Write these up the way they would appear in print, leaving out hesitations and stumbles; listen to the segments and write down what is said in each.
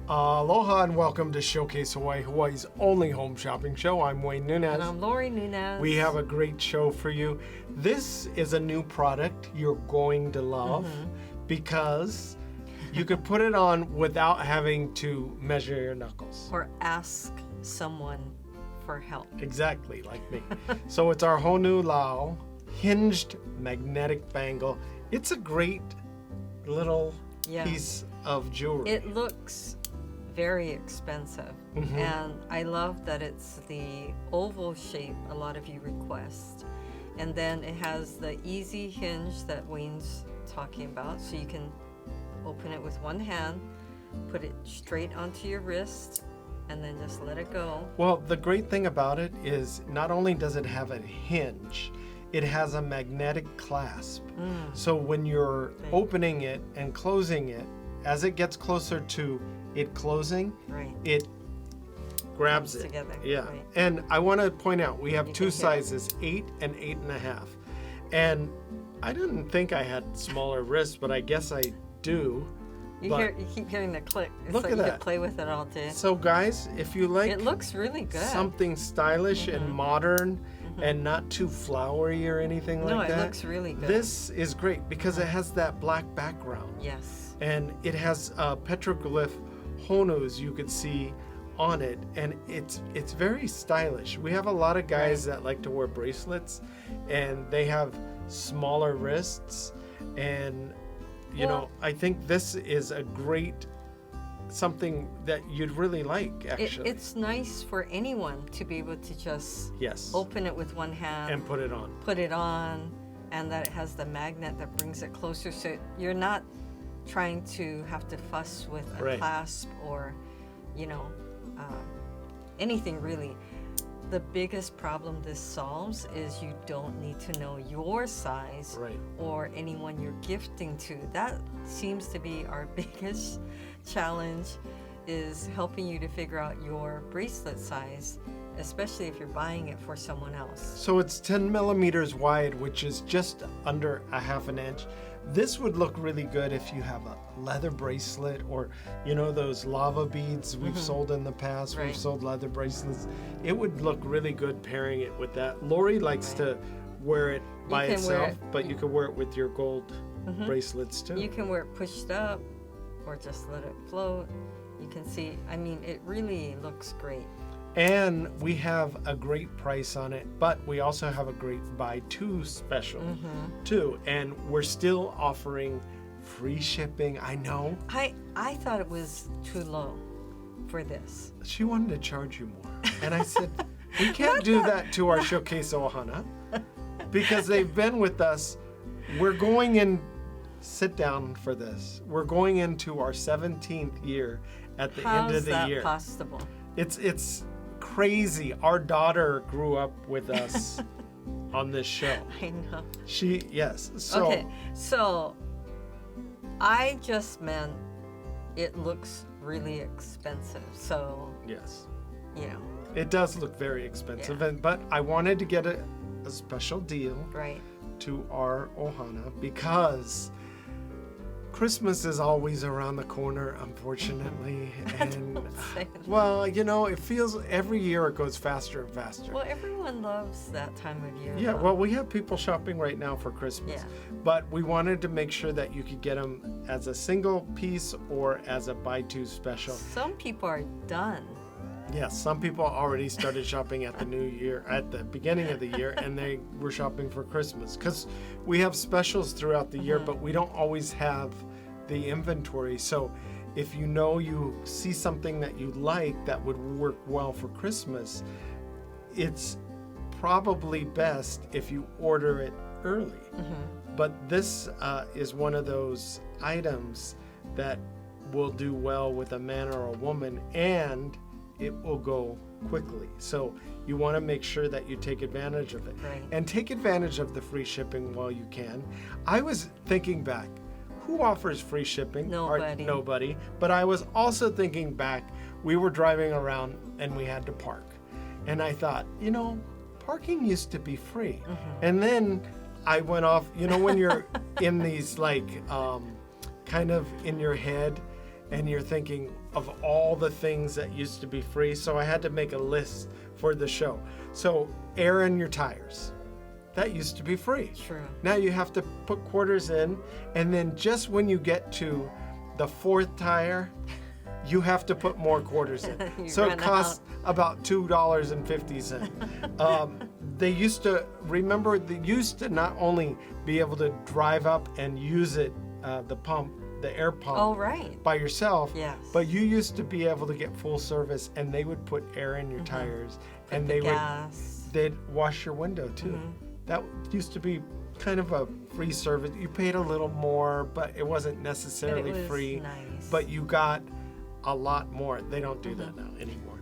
Aloha and welcome to Showcase Hawaii, Hawaii's only home shopping show. I'm Wayne Nunez. And I'm Lori Nunez. We have a great show for you. This is a new product you're going to love because you could put it on without having to measure your knuckles. Or ask someone for help. Exactly, like me. So it's our Honu Lao hinged magnetic bangle. It's a great little piece of jewelry. It looks very expensive, and I love that it's the oval shape a lot of you request, and then it has the easy hinge that Wayne's talking about, so you can open it with one hand, put it straight onto your wrist, and then just let it go. Well, the great thing about it is not only does it have a hinge, it has a magnetic clasp. So when you're opening it and closing it, as it gets closer to it closing, it grabs it together. Yeah. And I want to point out, we have two sizes, 8 and 8.5. And I didn't think I had smaller wrists, but I guess I do. You keep hearing the click. It's look like at you that. could play with it all day. So guys, if you like it looks really good. something stylish and modern and not too flowery or anything like that. No, it looks really good. This is great because it has that black background. Yes. And it has Petroglyph Honus you could see on it, and it's very stylish. We have a lot of guys that like to wear bracelets, and they have smaller wrists, and you know, I think this is a great something that you'd really like, actually. It's nice for anyone to be able to just open it with one hand and put it on. Put it on, and that it has the magnet that brings it closer, so you're not trying to have to fuss with a clasp or, you know, anything really. The biggest problem this solves is you don't need to know your size or anyone you're gifting to. That seems to be our biggest challenge, is helping you to figure out your bracelet size, especially if you're buying it for someone else. So it's 10 millimeters wide, which is just under a half an inch. This would look really good if you have a leather bracelet, or you know, those lava beads we've sold in the past. We've sold leather bracelets. It would look really good pairing it with that. Lori likes to wear it by itself, but you can wear it with your gold bracelets too. You can wear it pushed up or just let it float. You can see, I mean, it really looks great. And we have a great price on it, but we also have a great buy two special too. And we're still offering free shipping. I know. I thought it was too low for this. She wanted to charge you more. And I said, we can't do that to our Showcase Ohana because they've been with us. We're going in, sit down for this. We're going into our 17th year at the end of the year. How's that possible? It's crazy. Our daughter grew up with us on this show. I know. So okay, so I just meant it looks really expensive. So yes, you know, it does look very expensive, but I wanted to get a special deal to our Ohana because Christmas is always around the corner, unfortunately. And well, you know, it feels every year it goes faster and faster. Well, everyone loves that time of year. Yeah, well, we have people shopping right now for Christmas. But we wanted to make sure that you could get them as a single piece or as a buy two special. Some people are done. Yes, some people already started shopping at the new year, at the beginning of the year, and they were shopping for Christmas. Because we have specials throughout the year, but we don't always have the inventory. So if you know you see something that you like that would work well for Christmas, it's probably best if you order it early. But this is one of those items that will do well with a man or a woman, and it will go quickly. So you want to make sure that you take advantage of it. And take advantage of the free shipping while you can. I was thinking back, who offers free shipping? Nobody. But I was also thinking back, we were driving around and we had to park. And I thought, you know, parking used to be free. And then I went off, you know, when you're in these like kind of in your head and you're thinking of all the things that used to be free. So I had to make a list for the show. So air in your tires. That used to be free. True. Now you have to put quarters in, and then just when you get to the fourth tire, you have to put more quarters in. So it costs about $2.50. They used to not only be able to drive up and use it, the air pump by yourself, yes, but you used to be able to get full service, and they would put air in your tires, and they'd wash your window too. That used to be kind of a free service. You paid a little more, but it wasn't necessarily free. Nice. But you got a lot more. They don't do that now anymore.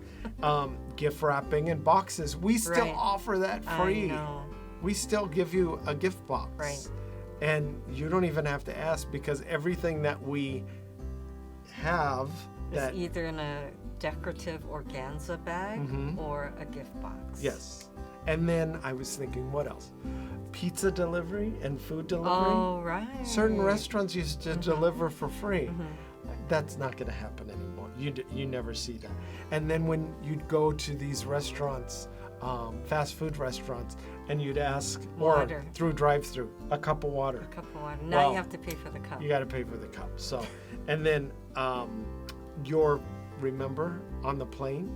Gift wrapping and boxes. We still offer that free. I know. We still give you a gift box. Right. And you don't even have to ask, because everything that we have is either in a decorative organza bag or a gift box. Yes. And then I was thinking, what else? Pizza delivery and food delivery. Oh, right. Certain restaurants used to deliver for free. That's not going to happen anymore. You never see that. And then when you'd go to these restaurants, fast food restaurants, and you'd ask, water. Or through drive-through, a cup of water. A cup of water. Now you have to pay for the cup. You got to pay for the cup. So, and then remember on the plane,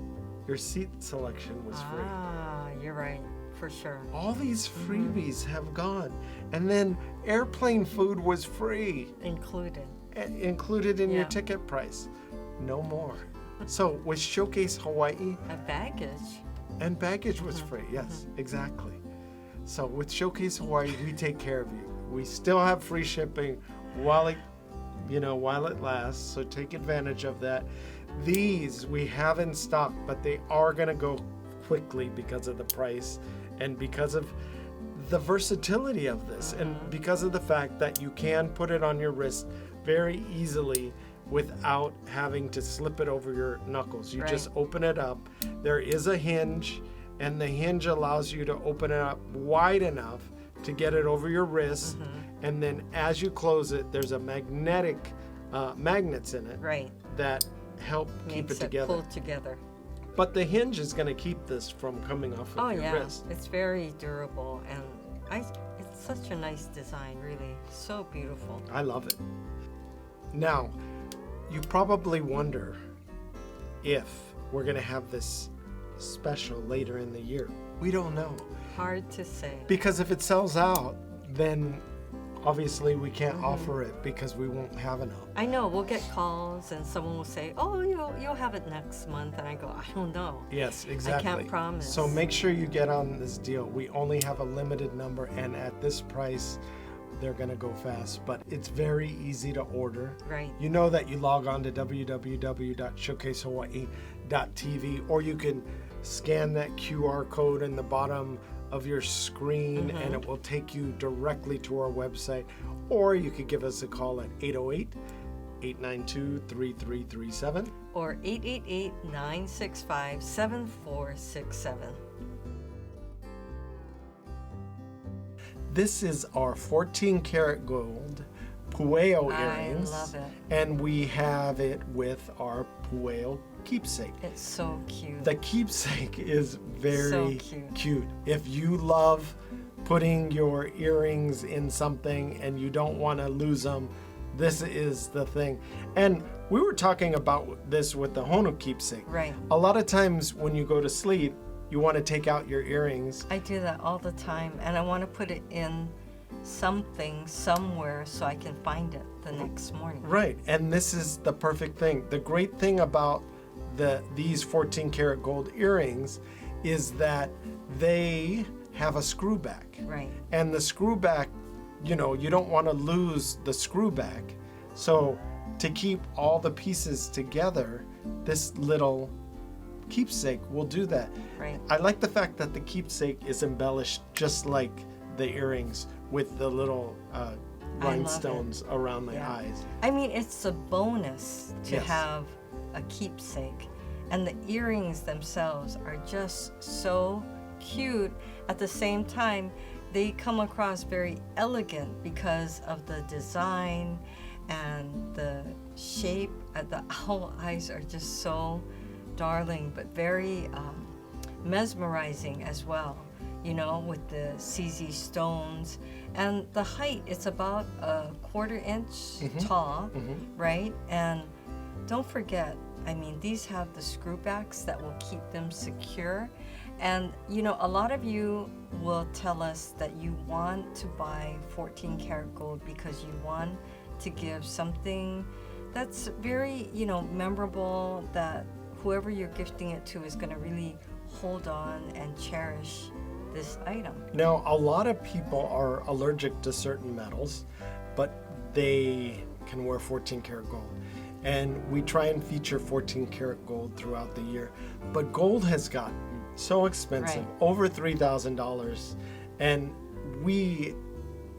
your seat selection was free. Ah, you're right, for sure. All these freebies have gone. And then airplane food was free. Included in your ticket price. No more. So with Showcase Hawaii, baggage was free. Yes, exactly. So with Showcase Hawaii, we take care of you. We still have free shipping while it lasts. So take advantage of that. These we have in stock, but they are going to go quickly because of the price and because of the versatility of this, and because of the fact that you can put it on your wrist very easily without having to slip it over your knuckles. You just open it up. There is a hinge, and the hinge allows you to open it up wide enough to get it over your wrist. And then as you close it, there's a magnets in it that help keep it together. Pull together. But the hinge is going to keep this from coming off of your wrist. It's very durable, and it's such a nice design, really. So beautiful. I love it. Now, you probably wonder if we're going to have this special later in the year. We don't know. Hard to say. Because if it sells out, then obviously we can't offer it because we won't have enough. I know. We'll get calls and someone will say, oh, you'll have it next month. And I go, I don't know. Yes, exactly. I can't promise. So make sure you get on this deal. We only have a limited number, and at this price, they're going to go fast. But it's very easy to order. Right. You know that you log on to www.showcasehawaii.tv, or you can scan that QR code in the bottom of your screen and it will take you directly to our website, or you could give us a call at 808-892-3337 or 888-965-7467. This is our 14 karat gold pueo earrings. I love it. And we have it with our pueo keepsake. It's so cute. The keepsake is very so cute. If you love putting your earrings in something and you don't want to lose them, this is the thing. And we were talking about this with the Honu keepsake. Right. A lot of times when you go to sleep, you want to take out your earrings. I do that all the time, and I want to put it in something somewhere so I can find it the next morning. Right. And this is the perfect thing. The great thing about these 14 karat gold earrings is that they have a screw back. Right. And the screw back, you don't want to lose the screw back. So to keep all the pieces together, this little keepsake will do that. Right. I like the fact that the keepsake is embellished just like the earrings with the little rhinestones around the eyes. I mean, it's a bonus to have a keepsake, and the earrings themselves are just so cute. At the same time, they come across very elegant because of the design and the shape, the owl eyes are just so darling, but very mesmerizing as well, you know, with the CZ stones. And the height, it's about a 1/4 inch tall, right? And don't forget, I mean, these have the screw backs that will keep them secure. And, you know, a lot of you will tell us that you want to buy 14 karat gold because you want to give something that's very, you know, memorable, that whoever you're gifting it to is going to really hold on and cherish this item. Now, a lot of people are allergic to certain metals, but they can wear 14 karat gold. And we try and feature 14 karat gold throughout the year. But gold has gotten so expensive, over $3,000. And we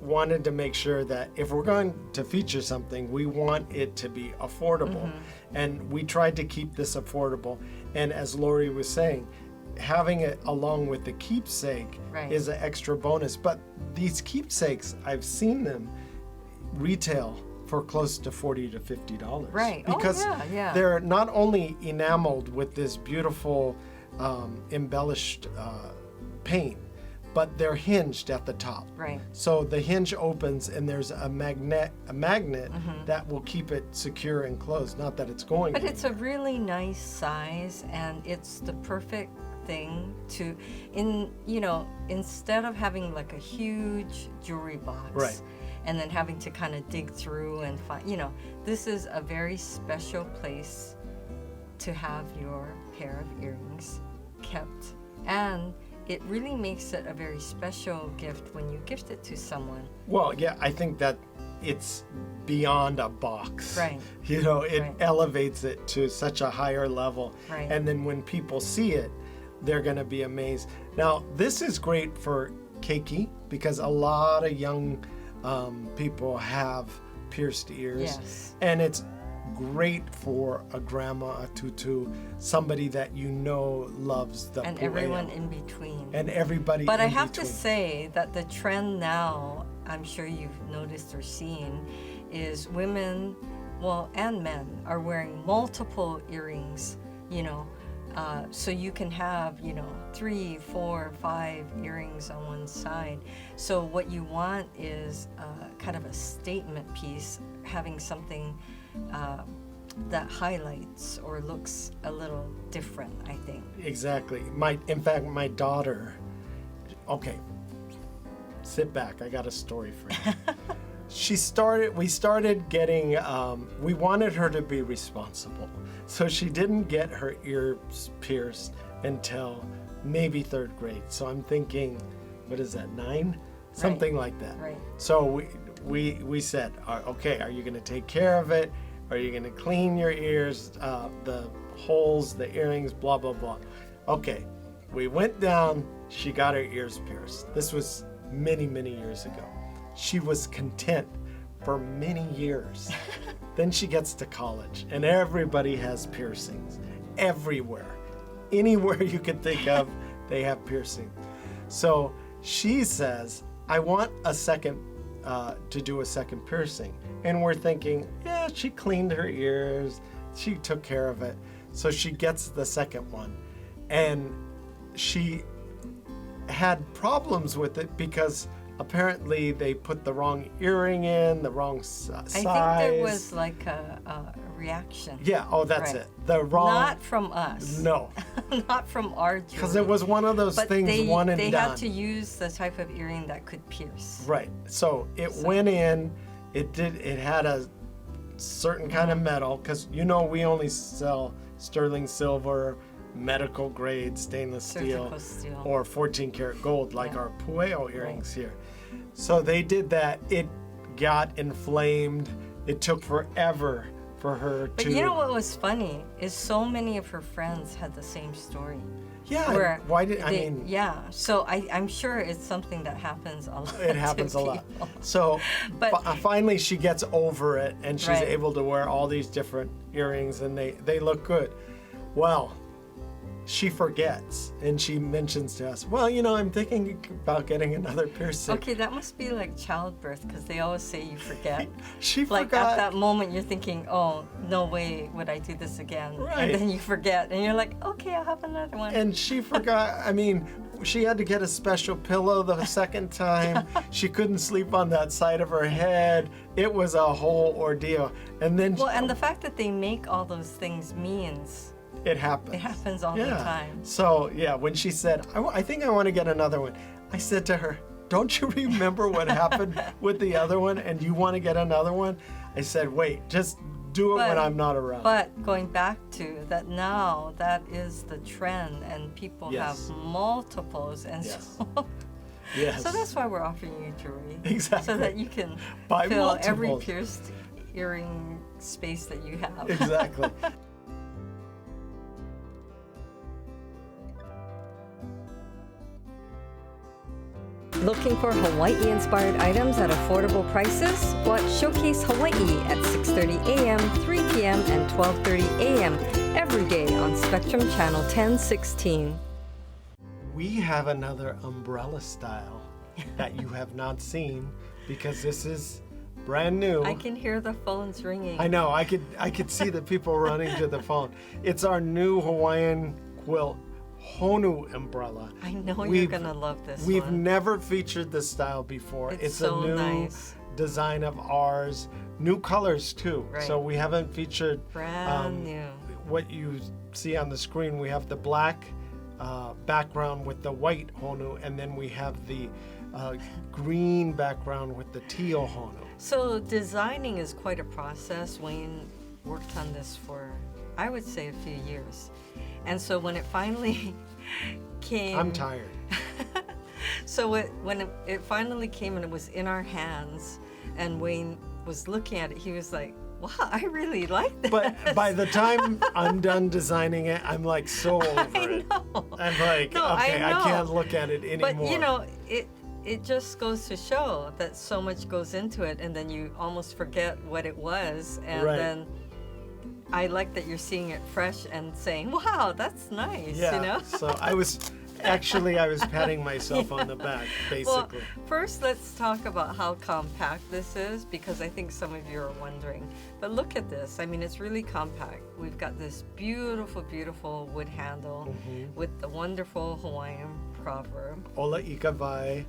wanted to make sure that if we're going to feature something, we want it to be affordable. And we tried to keep this affordable. And as Lori was saying, having it along with the keepsake is an extra bonus. But these keepsakes, I've seen them retail for close to $40 to $50. Right. Because they're not only enameled with this beautiful embellished paint, but they're hinged at the top. Right. So the hinge opens and there's a magnet that will keep it secure and closed. Not that it's going. But it's a really nice size, and it's the perfect thing to, you know, instead of having like a huge jewelry box. And then having to kind of dig through and find, you know, this is a very special place to have your pair of earrings kept. And it really makes it a very special gift when you gift it to someone. Well, yeah, I think that it's beyond a box. Right. You know, it elevates it to such a higher level. Right. And then when people see it, they're going to be amazed. Now, this is great for keiki because a lot of young people have pierced ears. Yes. And it's great for a grandma, a tutu, somebody that you know loves the and pueo. Everyone in between. And everybody But in I have between. to say that the trend now, I'm sure you've noticed or seen, is women, well, and men are wearing multiple earrings, you know, so you can have, you know, 3, 4, 5 earrings on one side. So what you want is kind of a statement piece, having something that highlights or looks a little different, I think. Exactly. In fact, my daughter, okay, sit back. I got a story for you. We started getting, we wanted her to be responsible. So she didn't get her ears pierced until maybe 3rd grade. So I'm thinking, what is that, 9? Something like that. Right. So we said, okay, are you going to take care of it? Are you going to clean your ears, the holes, the earrings, blah, blah, blah. Okay, we went down. She got her ears pierced. This was many, many years ago. She was content for many years. Then she gets to college, and everybody has piercings. Everywhere. Anywhere you can think of, they have piercing. So she says, I want a second, to do a second piercing. And we're thinking, yeah, she cleaned her ears. She took care of it. So she gets the second one. And she had problems with it because apparently they put the wrong earring in, the wrong size. I think there was like a reaction. Yeah, oh, that's Right. it. The wrong. Not from us. No. Not from our jewelry. Because it was one of those But things, one and they done. had to use the type of earring that could pierce. Right. So it went in. It had a certain kind of metal, because you know we only sell sterling silver, medical grade stainless Surgical steel. or 14 karat gold, like our pueo earrings here. So they did that. It got inflamed. It took forever for her But to. you know what was funny is so many of her friends had the same story. Yeah. Where Why did I they- mean? Yeah. So I'm sure it's something that happens a lot. It happens to a lot. people. So But- finally she gets over it, and she's Right. able to wear all these different earrings, and they look good. Well, she forgets, and she mentions to us, well, I'm thinking about getting another piercing. Okay, that must be like childbirth, because they always say you forget. She like forgot. at that moment, you're thinking, oh, no way would I do this again. Right. And then you forget, and you're like, okay, I'll have another one. And she forgot. I mean, she had to get a special pillow the second time. She couldn't sleep on that side of her head. It was a whole ordeal. And then and the fact that they make all those things means it happens. it happens all the time. So, when she said, I think I want to get another one, I said to her, don't you remember what happened with the other one and you want to get another one? I said, wait, just do it when I'm not around. But going back to that now, that is the trend, and people have multiples, and so so that's why we're offering you jewelry. Exactly. So that you can buy fill multiples. every pierced earring space that you have. Exactly. Looking for Hawaii-inspired items at affordable prices? Watch Showcase Hawaii at 6:30 a.m., 3 p.m., and 12:30 a.m. every day on Spectrum Channel 1016. We have another umbrella style that you have not seen because this is brand new. I can hear the phones ringing. I know. I could see the people running to the phone. It's our new Hawaiian quilt Honu umbrella. I know you're gonna love this We've one. never featured this style before. It's a so new nice. design of ours. New colors too. Right. So we haven't featured Brand new. what you see on the screen. We have the black background with the white Honu, and then we have the green background with the teal Honu. So designing is quite a process. Wayne worked on this for, I would say, a few years. And so when it finally came... I'm tired. So when it finally came and it was in our hands, and Wayne was looking at it, he was like, wow, I really like this. But by the time I'm done designing it, I'm like so over it. I'm like, No, okay, I know. I can't look at it anymore. But it just goes to show that so much goes into it, and then you almost forget what it was, and then I like that you're seeing it fresh and saying, wow, that's nice, So I was patting myself on the back, basically. Well, first let's talk about how compact this is, because I think some of you are wondering. But look at this. I mean, it's really compact. We've got this beautiful, beautiful wood handle with the wonderful Hawaiian proverb. Ola ika vai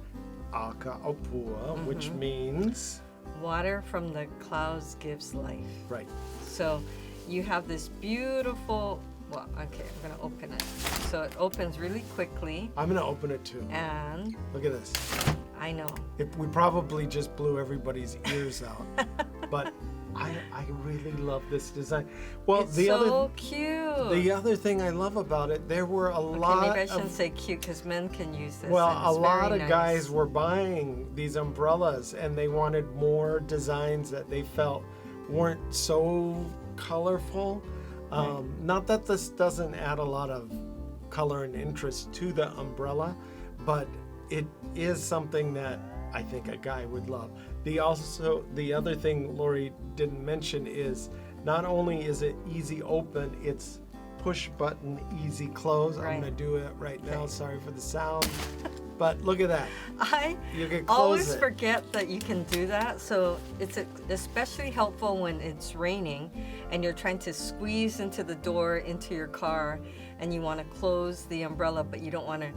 aka opua, which means... Water from the clouds gives life. Right. So you have this beautiful... Well, okay, I'm going to open it. So it opens really quickly. I'm going to open it too. And... Look at this. I know. We probably just blew everybody's ears out. But I really love this design. Well, it's so cute. The other thing I love about it, there were a lot maybe I shouldn't say cute, because men can use this. Well, and a it's lot very of nice. guys were buying these umbrellas, and they wanted more designs that they felt weren't so colorful. Not that this doesn't add a lot of color and interest to the umbrella, but it is something that I think a guy would love. The other thing Lori didn't mention is not only is it easy open, it's push button easy close. Right. I'm gonna do it right now. Sorry for the sound, but look at that. You can close always it. forget that you can do that. So it's especially helpful when it's raining and you're trying to squeeze into the door into your car, and you want to close the umbrella, but you don't want to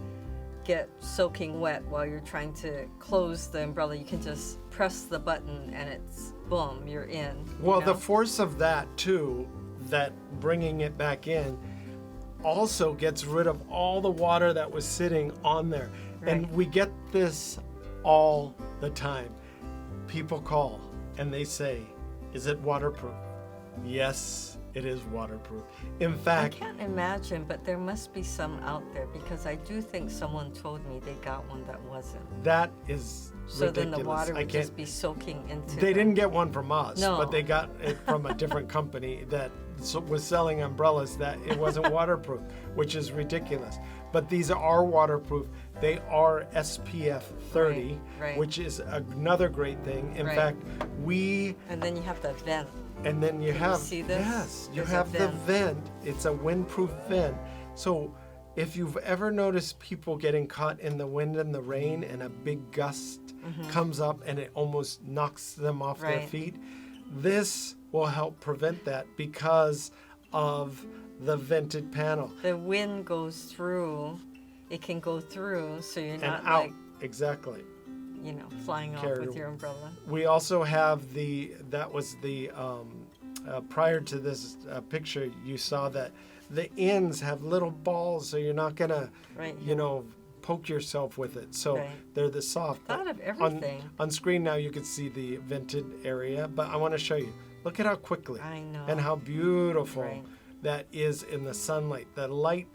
get soaking wet while you're trying to close the umbrella. You can just press the button and it's boom, you're in. Well, the force of that too, that bringing it back in, also gets rid of all the water that was sitting on there. Right. And we get this all the time. People call and they say, is it waterproof? Yes, it is waterproof. In I fact, can't imagine, but there must be some out there, because I do think someone told me they got one that wasn't. that is So ridiculous. then the water I would can't. just be soaking into They them. didn't get one from us, No. but they got it from a different company that was selling umbrellas that it wasn't waterproof, which is ridiculous. But these are waterproof. They are SPF 30, Right. which is another great thing. In Right. fact, And then you have the vent. and then you Can have, you see this? yes, you There's a have the vent. vent. It's a windproof vent. So if you've ever noticed people getting caught in the wind and the rain and a big gust comes up and it almost knocks them off their feet, this will help prevent that because of the vented panel. The wind goes through, it can go through, so you're And not out. like, Exactly. you know, flying off with your umbrella. We also have that was the, prior to this picture, you saw that the ends have little balls, so you're not gonna, you know, poke yourself with it. So they're the soft. Thought of everything. On screen now you can see the vented area, but I want to show you. Look at how quickly and how beautiful that is in the sunlight. The light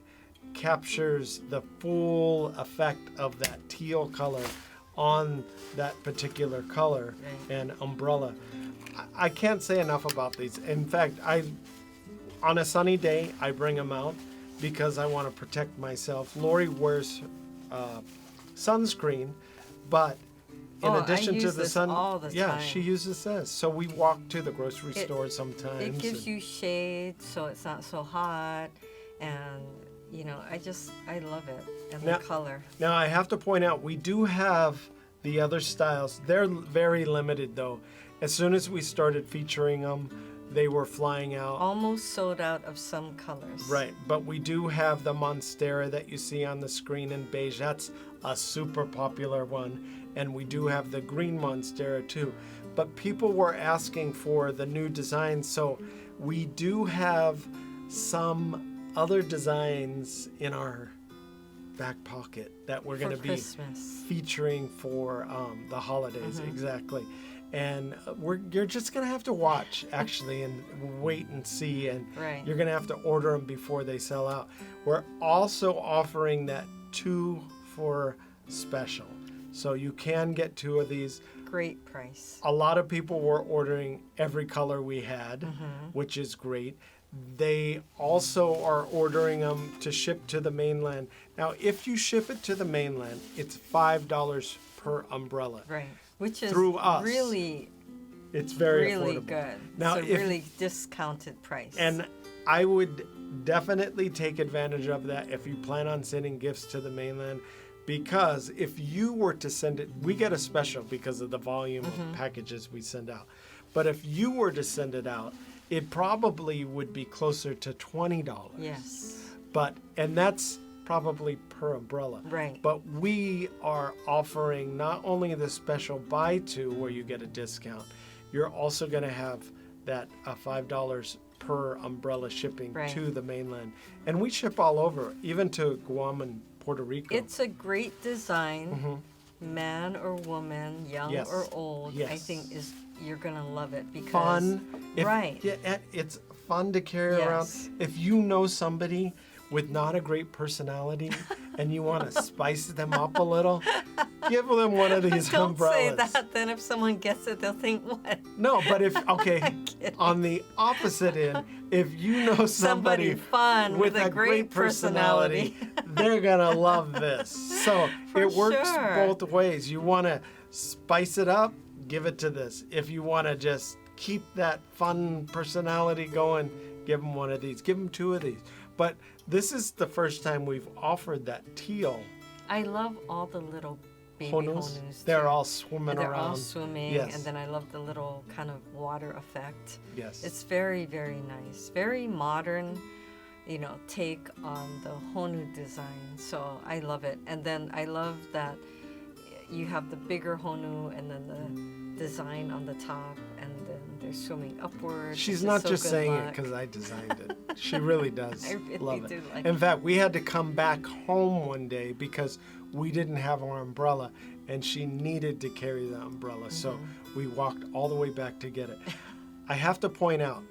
captures the full effect of that teal color on that particular color and umbrella. I can't say enough about these. In fact, on a sunny day, I bring them out because I want to protect myself. Lori wears sunscreen, but in addition to the sun, all the time. she uses this. So we walk to the grocery store sometimes. It gives you shade, so it's not so hot, and you know, I love it, and the color. Now I have to point out, we do have the other styles. They're very limited though. As soon as we started featuring them, they were flying out. Almost sold out of some colors. Right, but we do have the Monstera that you see on the screen in beige. That's a super popular one. And we do have the green Monstera too. But people were asking for the new designs, so we do have some other designs in our back pocket that we're going to be featuring for the holidays. Exactly. And you're just going to have to watch, actually, and wait and see. And you're going to have to order them before they sell out. We're also offering that 2 for special. So you can get 2 of these. Great price. A lot of people were ordering every color we had, which is great. They also are ordering them to ship to the mainland. Now, if you ship it to the mainland, it's $5 per umbrella. Right. Which is through us. Really, it's very really affordable. Good. Now, it's a really discounted price. And I would definitely take advantage of that if you plan on sending gifts to the mainland, because if you were to send it, we get a special because of the volume of packages we send out. But if you were to send it out, it probably would be closer to $20. Yes. And that's probably per umbrella. Right. But we are offering not only the special buy 2 where you get a discount, you're also going to have that $5 per umbrella shipping to the mainland. And we ship all over, even to Guam and Puerto Rico. It's a great design. Man or woman, young or old, I think you're going to love it because fun. It's fun to carry around. If you know somebody with not a great personality and you want to spice them up a little, give them one of these umbrellas. Don't say that, then if someone gets it, they'll think, what? No, but on the opposite end, if you know somebody fun with a great personality, they're going to love this. So it works both ways. You want to spice it up, give it to this. If you want to just keep that fun personality going, give them one of these. Give them 2 of these. But this is the first time we've offered that teal. I love all the little baby honus. They're all swimming and they're around. All swimming, and then I love the little kind of water effect. Yes. It's very, very nice. Very modern, take on the Honu design. So I love it. And then I love that you have the bigger Honu and then the design on the top, and then they're swimming upward. She's not just saying it because I designed it. She really does I really love it. do like In fact, we had to come back home one day because we didn't have our umbrella, and she needed to carry the umbrella. So we walked all the way back to get it. I have to point out,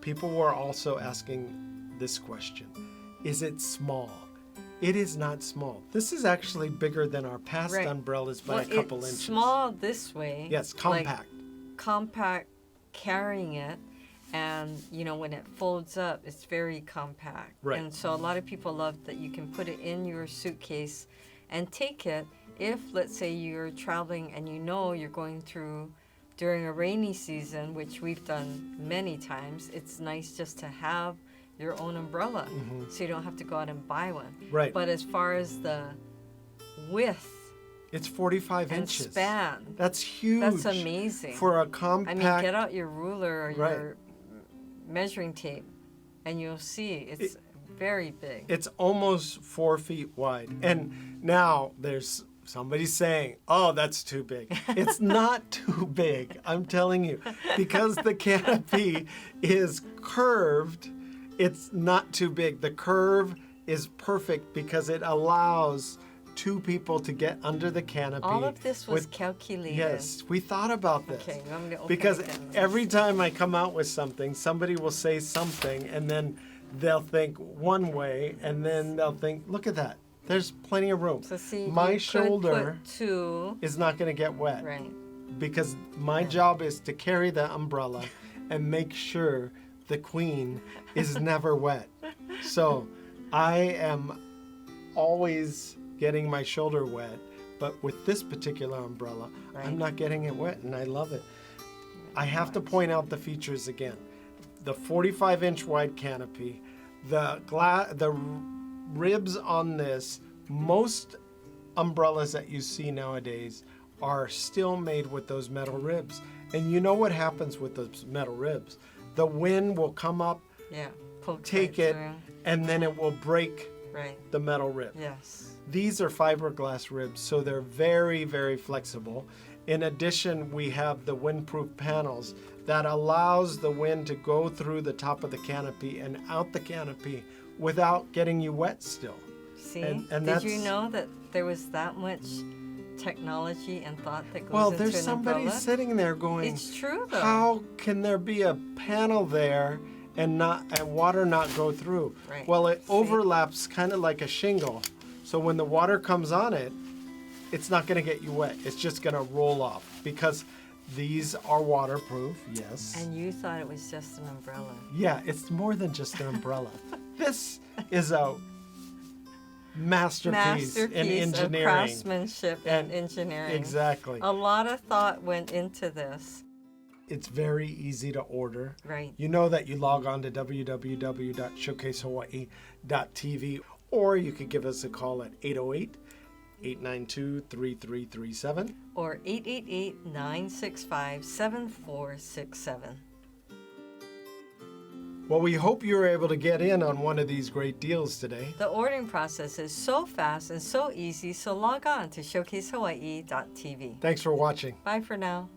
people were also asking this question. Is it small? It is not small. This is actually bigger than our past umbrellas by a couple inches. Small this way. Yes, compact. Like compact carrying it, and when it folds up, it's very compact. Right. And so a lot of people love that you can put it in your suitcase and take it if, let's say, you're traveling and you're going through during a rainy season, which we've done many times. It's nice just to have your own umbrella, so you don't have to go out and buy one. Right. But as far as the width It's 45 and inches. span, That's huge. that's amazing. For a compact. I mean, get out your ruler or Right. your measuring tape, and you'll see it's very big. It's almost 4 feet wide. And now there's somebody saying, oh, that's too big. It's not too big, I'm telling you. Because the canopy is curved, it's not too big. The curve is perfect because it allows 2 people to get under the canopy. All of this was calculated. Yes, we thought about this. Okay, I'm gonna open Because it again. every time I come out with something, somebody will say something, and then they'll think one way, and then they'll think, look at that. There's plenty of room. So see, My you shoulder could put 2. is not going to get wet. Right. Because my job is to carry the umbrella and make sure the queen is never wet. So I am always getting my shoulder wet, but with this particular umbrella, Right. I'm not getting it wet, and I love it. I have to point out the features again. The 45-inch wide canopy, the ribs on this. Most umbrellas that you see nowadays are still made with those metal ribs. And you know what happens with those metal ribs? The wind will come up, Yeah. Poke take right it, through. and then it will break Right. the metal rib. Yes. These are fiberglass ribs, so they're very, very flexible. In addition, we have the windproof panels that allows the wind to go through the top of the canopy and out the canopy without getting you wet still. See? And Did you that's- know that there was that much technology and thought that goes Well, into there's an somebody umbrella? sitting there going, It's true though. how can there be a panel there and water not go through? Right. Well, it See? overlaps kind of like a shingle. So when the water comes on it, it's not going to get you wet. It's just going to roll off because these are waterproof, yes. And you thought it was just an umbrella. Yeah, it's more than just an umbrella. This is a masterpiece in Of engineering. craftsmanship and And- engineering. Exactly. A lot of thought went into this. It's very easy to order. Right. You know that you log on to www.showcasehawaii.tv, or you could give us a call at 808-892-3337. Or 888-965-7467. Well, we hope you were able to get in on one of these great deals today. The ordering process is so fast and so easy, so log on to showcasehawaii.tv. Thanks for watching. Bye for now.